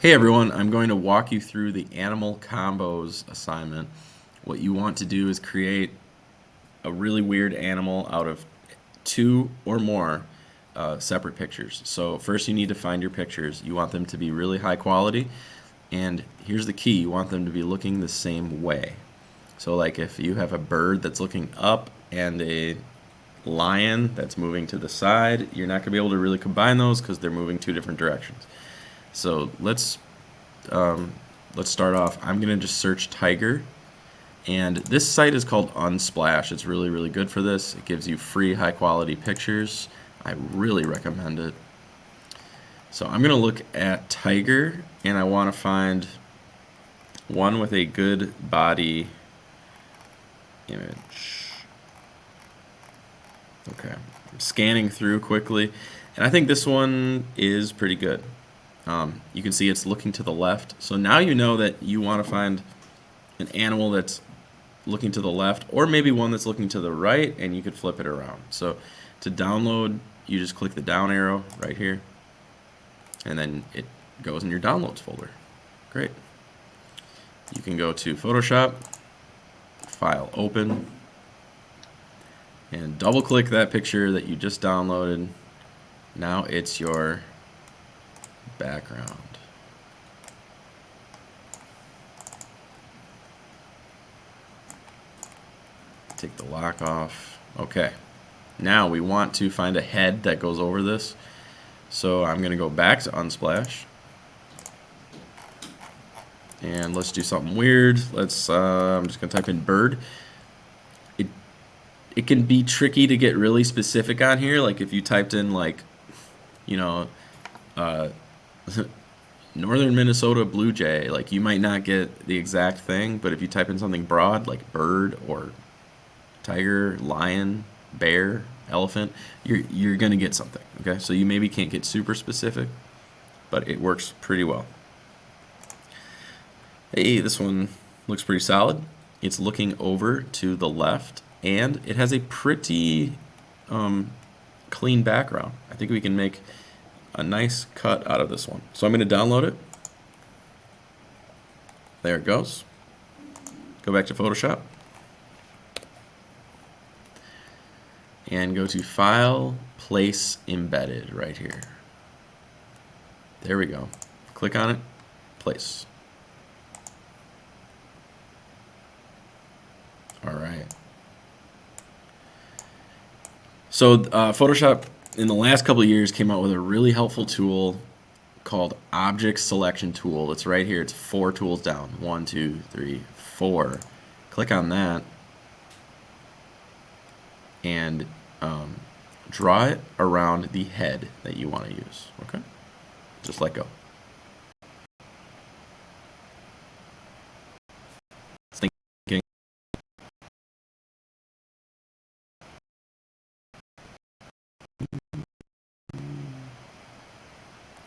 Hey everyone, I'm going to walk you through the animal combos assignment. What you want to do is create a really weird animal out of two or more separate pictures. So first you need to find your pictures. You want them to be really high quality, and here's the key, you want them to be looking the same way. So like if you have a bird that's looking up and a lion that's moving to the side, you're not going to be able to really combine those because they're moving two different directions. So um, let's start off. I'm gonna just search tiger, and this site is called Unsplash. It's really, really good for this. It gives you free, high quality pictures. I really recommend it. So I'm gonna look at tiger, and I want to find one with a good body image. Okay, I'm scanning through quickly, and I think this one is pretty good. You can see it's looking to the left. So now you know that you want to find an animal that's looking to the left, or maybe one that's looking to the right, and you could flip it around. So to download, you just click the down arrow right here, and then it goes in your downloads folder. Great. You can go to Photoshop, File, Open, and double click that picture that you just downloaded. Now it's your background. Take the lock off. Okay. Now we want to find a head that goes over this. So I'm going to go back to Unsplash. And let's do something weird. I'm just going to type in bird. It can be tricky to get really specific on here. Like if you typed in like, you know, uh, Northern Minnesota Blue Jay, like you might not get the exact thing, but if you type in something broad like bird or tiger, lion, bear, elephant, you're gonna get something. Okay, so you maybe can't get super specific, but it works pretty well. Hey, this one looks pretty solid. It's looking over to the left, and it has a pretty clean background. I think we can make a nice cut out of this one. So I'm going to download it. There it goes. Go back to Photoshop. And go to File, Place Embedded right here. There we go. Click on it, place. All right. So Photoshop in the last couple of years came out with a really helpful tool called Object Selection Tool. It's right here. It's 4 tools down. 1, 2, 3, 4. Click on that and draw it around the head that you want to use. Okay? Just let go. Thinking.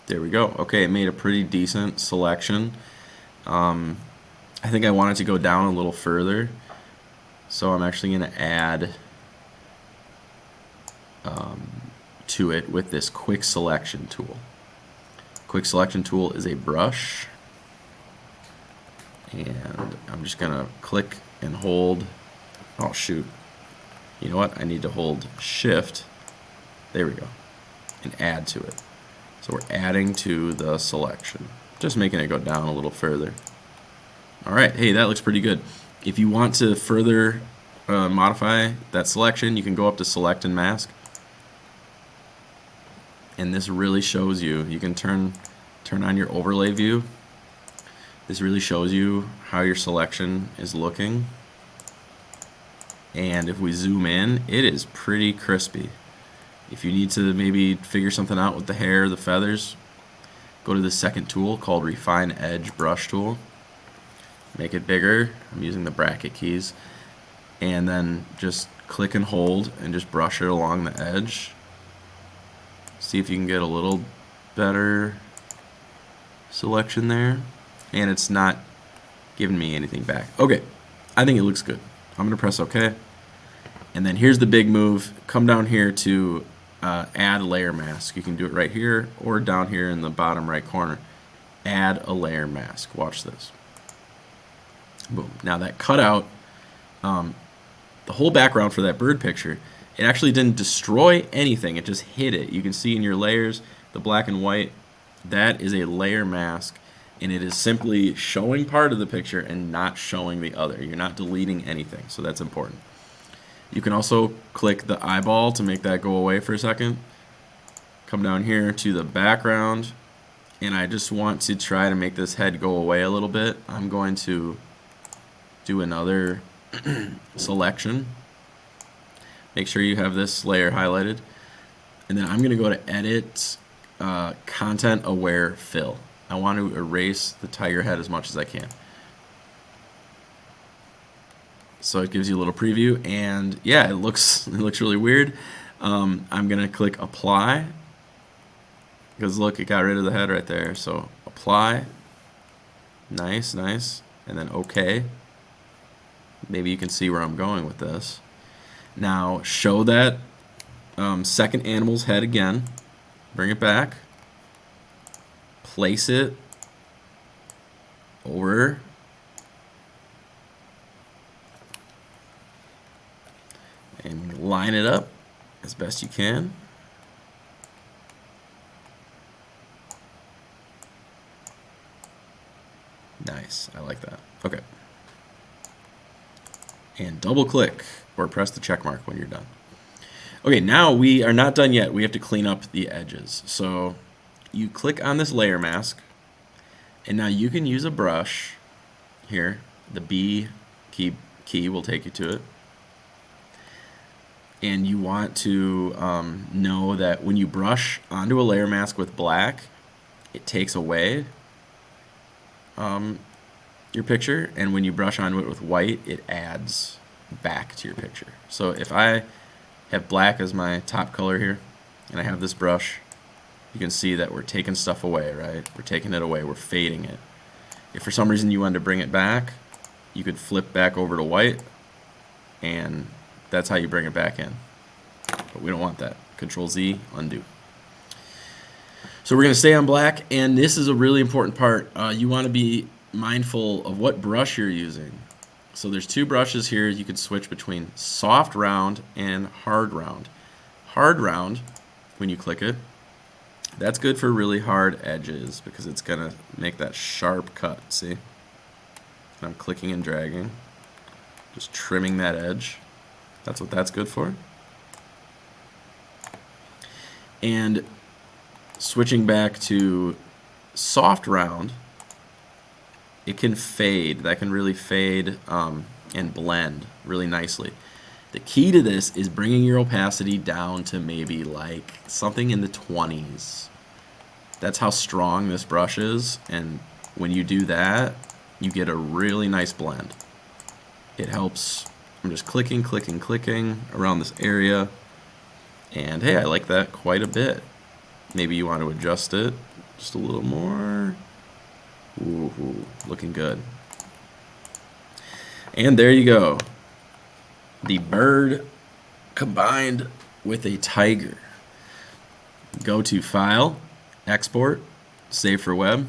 There we go. Okay, it made a pretty decent selection. I think I wanted to go down a little further, so I'm actually going to add to it with this quick selection tool. Quick selection tool is a brush, and I'm just going to click and hold. Oh shoot, you know what, I need to hold shift, there we go, and add to it. So we're adding to the selection, just making it go down a little further. Alright, hey, that looks pretty good. If you want to further modify that selection, you can go up to select and mask, and this really shows you, you can turn on your overlay view. This really shows you how your selection is looking, and if we zoom in, it is pretty crispy. If you need to maybe figure something out with the hair, the feathers, go to the second tool called Refine Edge Brush Tool. Make it bigger. I'm using the bracket keys. And then just click and hold and just brush it along the edge. See if you can get a little better selection there. And it's not giving me anything back. Okay, I think it looks good. I'm going to press OK. And then here's the big move. Come down here to add layer mask. You can do it right here or down here in the bottom right corner. add a layer mask. Watch this. Boom. Now that cutout, the whole background for that bird picture, it actually didn't destroy anything. It just hid it. You can see in your layers, the black and white, that is a layer mask, and it is simply showing part of the picture and not showing the other. You're not deleting anything, so that's important. You can also click the eyeball to make that go away for a second. Come down here to the background, and I just want to try to make this head go away a little bit. I'm going to do another selection. Make sure you have this layer highlighted, and then I'm going to go to Edit, Content Aware Fill. I want to erase the tiger head as much as I can. So it gives you a little preview, and yeah, it looks really weird. I'm going to click Apply, because look, it got rid of the head right there. So Apply, nice, nice, and then OK. Maybe you can see where I'm going with this. Now show that second animal's head again. Bring it back. Place it over. And line it up as best you can. Nice, I like that. Okay. And double click or press the check mark when you're done. Okay, now we are not done yet. We have to clean up the edges. So you click on this layer mask, and now you can use a brush here. The B key will take you to it. And you want to know that when you brush onto a layer mask with black, it takes away your picture, and when you brush onto it with white, it adds back to your picture. So if I have black as my top color here, and I have this brush, you can see that we're taking stuff away, right? We're taking it away, we're fading it. If for some reason you wanted to bring it back, you could flip back over to white, and that's how you bring it back in. But we don't want that. Control Z, undo. So we're going to stay on black, and this is a really important part. You want to be mindful of what brush you're using. So there's two brushes here. You can switch between soft round and hard round. Hard round, when you click it, that's good for really hard edges because it's going to make that sharp cut, see? And I'm clicking and dragging, just trimming that edge. That's what that's good for. And switching back to soft round, it can fade. That can really fade and blend really nicely. The key to this is bringing your opacity down to maybe like something in the 20s. That's how strong this brush is, and when you do that, you get a really nice blend. It helps. I'm just clicking, clicking, clicking around this area, and hey, I like that quite a bit. Maybe you want to adjust it just a little more. Ooh, looking good. And there you go. The bird combined with a tiger. Go to File, Export, Save for Web,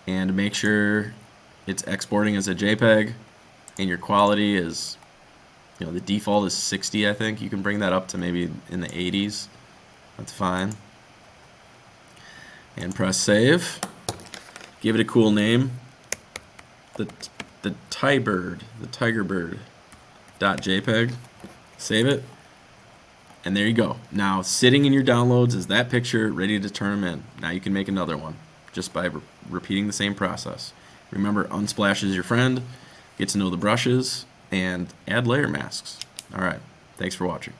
and make sure it's exporting as a JPEG, and your quality is, you know, the default is 60, I think. You can bring that up to maybe in the 80s. That's fine. And press save. Give it a cool name. The tiger bird .jpg. Save it. And there you go. Now sitting in your downloads is that picture ready to turn them in. Now you can make another one just by repeating the same process. Remember, Unsplash is your friend. Get to know the brushes and add layer masks. All right. Thanks for watching.